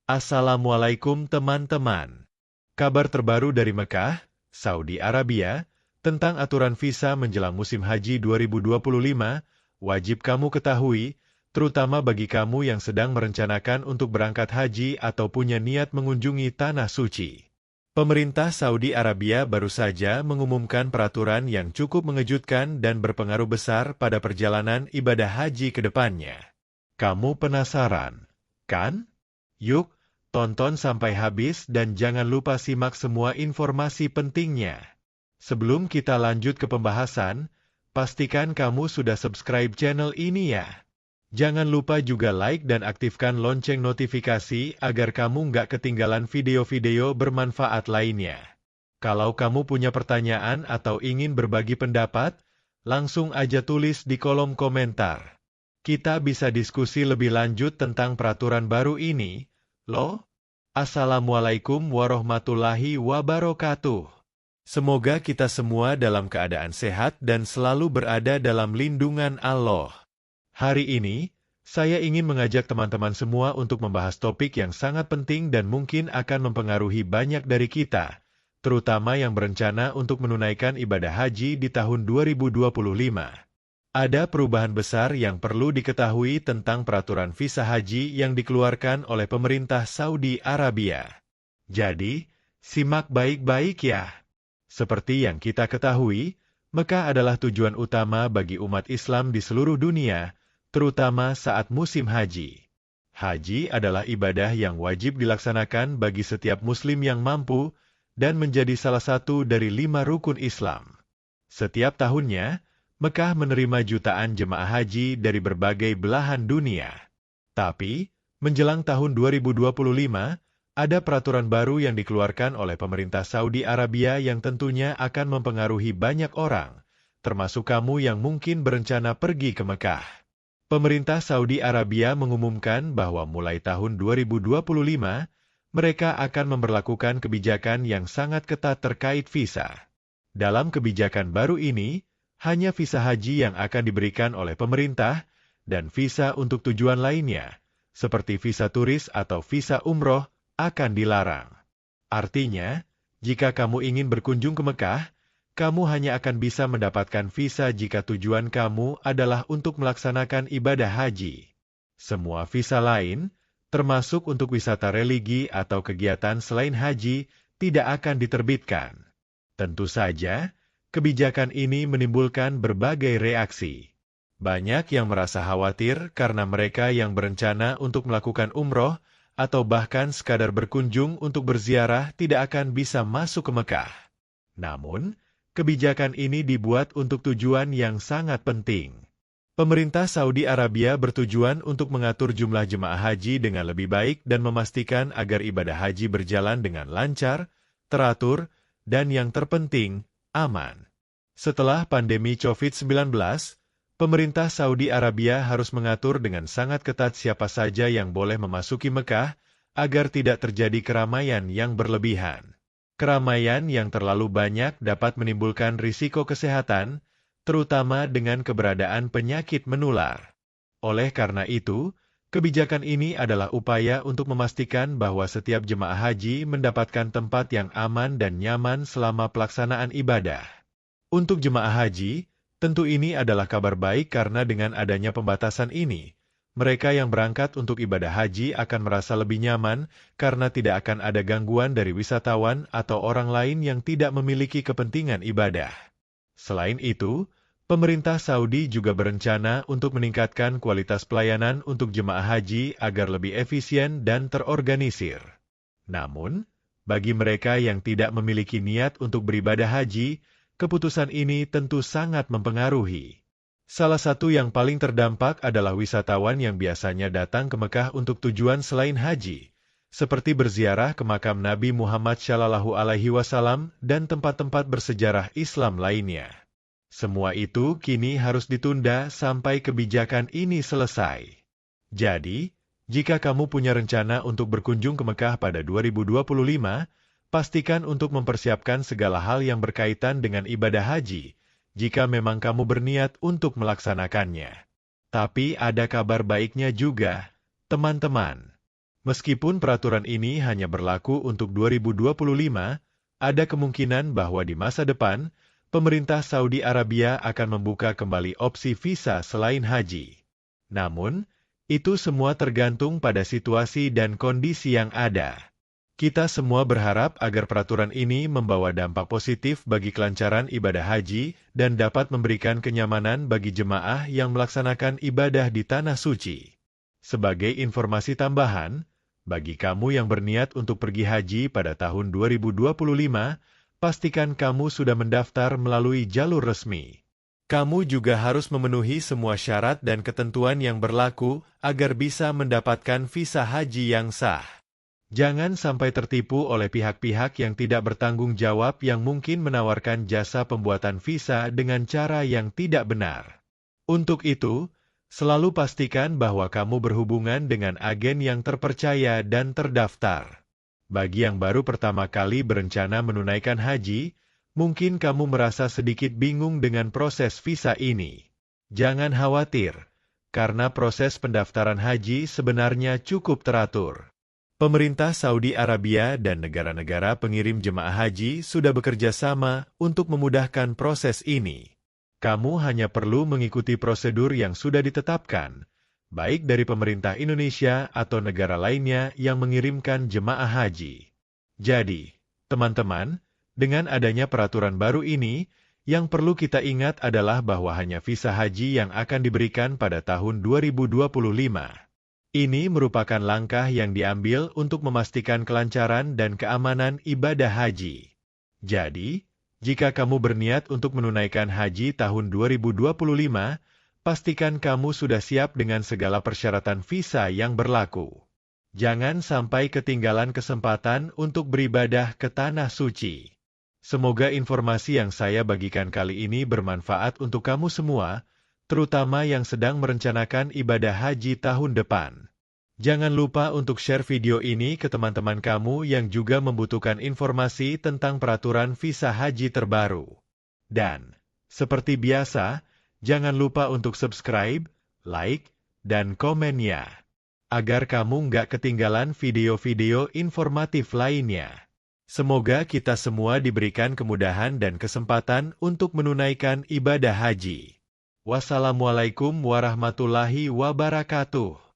Assalamualaikum teman-teman. Kabar terbaru dari Mekah, Saudi Arabia, tentang aturan visa menjelang musim haji 2025, wajib kamu ketahui, terutama bagi kamu yang sedang merencanakan untuk berangkat haji atau punya niat mengunjungi Tanah Suci. Pemerintah Saudi Arabia baru saja mengumumkan peraturan yang cukup mengejutkan dan berpengaruh besar pada perjalanan ibadah haji ke depannya. Kamu penasaran, kan? Yuk, tonton sampai habis dan jangan lupa simak semua informasi pentingnya. Sebelum kita lanjut ke pembahasan, pastikan kamu sudah subscribe channel ini ya. Jangan lupa juga like dan aktifkan lonceng notifikasi agar kamu nggak ketinggalan video-video bermanfaat lainnya. Kalau kamu punya pertanyaan atau ingin berbagi pendapat, langsung aja tulis di kolom komentar. Kita bisa diskusi lebih lanjut tentang peraturan baru ini, loh. Assalamualaikum warahmatullahi wabarakatuh. Semoga kita semua dalam keadaan sehat dan selalu berada dalam lindungan Allah. Hari ini, saya ingin mengajak teman-teman semua untuk membahas topik yang sangat penting dan mungkin akan mempengaruhi banyak dari kita, terutama yang berencana untuk menunaikan ibadah haji di tahun 2025. Ada perubahan besar yang perlu diketahui tentang peraturan visa haji yang dikeluarkan oleh pemerintah Saudi Arabia. Jadi, simak baik-baik ya. Seperti yang kita ketahui, Mekah adalah tujuan utama bagi umat Islam di seluruh dunia, terutama saat musim haji. Haji adalah ibadah yang wajib dilaksanakan bagi setiap muslim yang mampu dan menjadi salah satu dari 5 rukun Islam. Setiap tahunnya, Mekah menerima jutaan jemaah haji dari berbagai belahan dunia. Tapi, menjelang tahun 2025, ada peraturan baru yang dikeluarkan oleh pemerintah Saudi Arabia yang tentunya akan mempengaruhi banyak orang, termasuk kamu yang mungkin berencana pergi ke Mekah. Pemerintah Saudi Arabia mengumumkan bahwa mulai tahun 2025, mereka akan memberlakukan kebijakan yang sangat ketat terkait visa. Dalam kebijakan baru ini, hanya visa haji yang akan diberikan oleh pemerintah, dan visa untuk tujuan lainnya, seperti visa turis atau visa umroh, akan dilarang. Artinya, jika kamu ingin berkunjung ke Mekah, kamu hanya akan bisa mendapatkan visa jika tujuan kamu adalah untuk melaksanakan ibadah haji. Semua visa lain, termasuk untuk wisata religi atau kegiatan selain haji, tidak akan diterbitkan. Tentu saja, kebijakan ini menimbulkan berbagai reaksi. Banyak yang merasa khawatir karena mereka yang berencana untuk melakukan umroh atau bahkan sekadar berkunjung untuk berziarah tidak akan bisa masuk ke Mekah. Namun, kebijakan ini dibuat untuk tujuan yang sangat penting. Pemerintah Saudi Arabia bertujuan untuk mengatur jumlah jemaah haji dengan lebih baik dan memastikan agar ibadah haji berjalan dengan lancar, teratur, dan yang terpenting, aman. Setelah pandemi COVID-19, pemerintah Saudi Arabia harus mengatur dengan sangat ketat siapa saja yang boleh memasuki Mekah agar tidak terjadi keramaian yang berlebihan. Keramaian yang terlalu banyak dapat menimbulkan risiko kesehatan, terutama dengan keberadaan penyakit menular. Oleh karena itu, kebijakan ini adalah upaya untuk memastikan bahwa setiap jemaah haji mendapatkan tempat yang aman dan nyaman selama pelaksanaan ibadah. Untuk jemaah haji, tentu ini adalah kabar baik karena dengan adanya pembatasan ini, mereka yang berangkat untuk ibadah haji akan merasa lebih nyaman karena tidak akan ada gangguan dari wisatawan atau orang lain yang tidak memiliki kepentingan ibadah. Selain itu, pemerintah Saudi juga berencana untuk meningkatkan kualitas pelayanan untuk jemaah haji agar lebih efisien dan terorganisir. Namun, bagi mereka yang tidak memiliki niat untuk beribadah haji, keputusan ini tentu sangat mempengaruhi. Salah satu yang paling terdampak adalah wisatawan yang biasanya datang ke Mekah untuk tujuan selain haji, seperti berziarah ke makam Nabi Muhammad SAW dan tempat-tempat bersejarah Islam lainnya. Semua itu kini harus ditunda sampai kebijakan ini selesai. Jadi, jika kamu punya rencana untuk berkunjung ke Mekah pada 2025, pastikan untuk mempersiapkan segala hal yang berkaitan dengan ibadah haji, jika memang kamu berniat untuk melaksanakannya. Tapi ada kabar baiknya juga, teman-teman. Meskipun peraturan ini hanya berlaku untuk 2025, ada kemungkinan bahwa di masa depan, pemerintah Saudi Arabia akan membuka kembali opsi visa selain haji. Namun, itu semua tergantung pada situasi dan kondisi yang ada. Kita semua berharap agar peraturan ini membawa dampak positif bagi kelancaran ibadah haji dan dapat memberikan kenyamanan bagi jemaah yang melaksanakan ibadah di Tanah Suci. Sebagai informasi tambahan, bagi kamu yang berniat untuk pergi haji pada tahun 2025, pastikan kamu sudah mendaftar melalui jalur resmi. Kamu juga harus memenuhi semua syarat dan ketentuan yang berlaku agar bisa mendapatkan visa haji yang sah. Jangan sampai tertipu oleh pihak-pihak yang tidak bertanggung jawab yang mungkin menawarkan jasa pembuatan visa dengan cara yang tidak benar. Untuk itu, selalu pastikan bahwa kamu berhubungan dengan agen yang terpercaya dan terdaftar. Bagi yang baru pertama kali berencana menunaikan haji, mungkin kamu merasa sedikit bingung dengan proses visa ini. Jangan khawatir, karena proses pendaftaran haji sebenarnya cukup teratur. Pemerintah Saudi Arabia dan negara-negara pengirim jemaah haji sudah bekerja sama untuk memudahkan proses ini. Kamu hanya perlu mengikuti prosedur yang sudah ditetapkan, baik dari pemerintah Indonesia atau negara lainnya yang mengirimkan jemaah haji. Jadi, teman-teman, dengan adanya peraturan baru ini, yang perlu kita ingat adalah bahwa hanya visa haji yang akan diberikan pada tahun 2025. Ini merupakan langkah yang diambil untuk memastikan kelancaran dan keamanan ibadah haji. Jadi, jika kamu berniat untuk menunaikan haji tahun 2025, pastikan kamu sudah siap dengan segala persyaratan visa yang berlaku. Jangan sampai ketinggalan kesempatan untuk beribadah ke Tanah Suci. Semoga informasi yang saya bagikan kali ini bermanfaat untuk kamu semua, terutama yang sedang merencanakan ibadah haji tahun depan. Jangan lupa untuk share video ini ke teman-teman kamu yang juga membutuhkan informasi tentang peraturan visa haji terbaru. Dan, seperti biasa, jangan lupa untuk subscribe, like, dan komen ya, agar kamu nggak ketinggalan video-video informatif lainnya. Semoga kita semua diberikan kemudahan dan kesempatan untuk menunaikan ibadah haji. Wassalamualaikum warahmatullahi wabarakatuh.